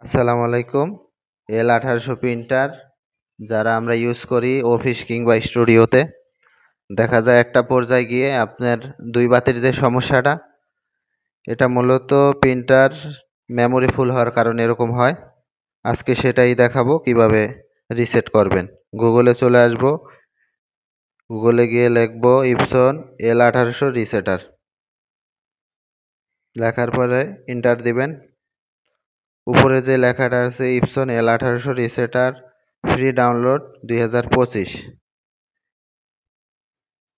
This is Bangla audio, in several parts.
আসসালামু আলাইকুম। L1800 প্রিন্টার যারা আমরা ইউজ করি অফিস কিংবা স্টুডিওতে, দেখা যায় একটা পর্যায়ে গিয়ে আপনার দুই বাতির যে সমস্যাটা, এটা মূলত প্রিন্টার মেমোরি ফুল হওয়ার কারণে এরকম হয়। আজকে সেটাই দেখাবো কিভাবে রিসেট করবেন। গুগলে চলে আসব, গুগলে গিয়ে লিখবো ইপসন L1800 রিসেটার, লেখার পরে এন্টার দিবেন। উপরে যে লেখাটা আছে ইপসন L1800 রিসেটার ফ্রি ডাউনলোড 2025,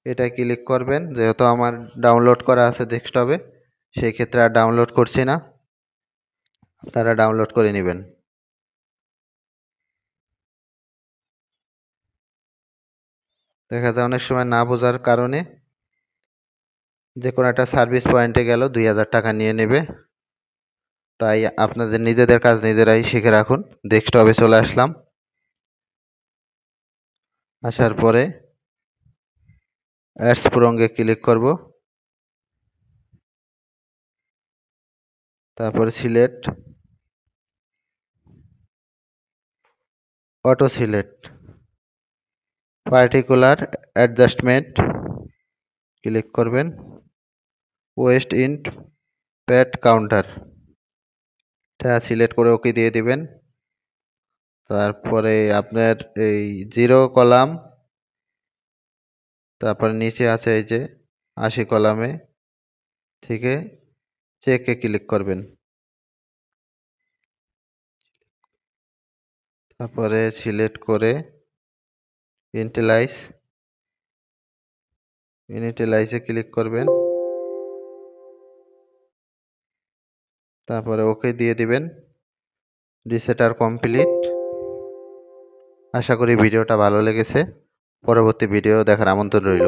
এটা ক্লিক করবেন। যেহেতু আমার ডাউনলোড করা আছে ডেস্কটপে, সেই ক্ষেত্রে আর ডাউনলোড করছি না, আপনারা ডাউনলোড করে নেবেন। দেখা যায় অনেক সময় না বোঝার কারণে যে কোনো একটা সার্ভিস পয়েন্টে গেল 2000 টাকা নিয়ে নেবে। তাই আপনাদের নিজেদের কাজ নিজেরাই শিখে রাখুন। ডেস্কটপে চলে আসলাম, আসার পরে অ্যাডস প্রঙ্গে ক্লিক করব, তারপরে select, auto select, particular adjustment click করবেন, ওয়েস্ট ইন্ট প্যাড কাউন্টার এটা সিলেক্ট করে ওকে দিয়ে দিবেন। তারপরে আপনার এই জিরো কলাম, তারপরে নিচে আছে এই যে 80 কলামে থেকে চেকে ক্লিক করবেন। তারপরে সিলেক্ট করে ইনিটিয়ালাইজে ক্লিক করবেন, তারপরে ওকে দিয়ে দিবেন। রিসেটার কমপ্লিট। আশা করি ভিডিওটা ভালো লেগেছে। পরবর্তী ভিডিও দেখার আমন্ত্রণ রইল।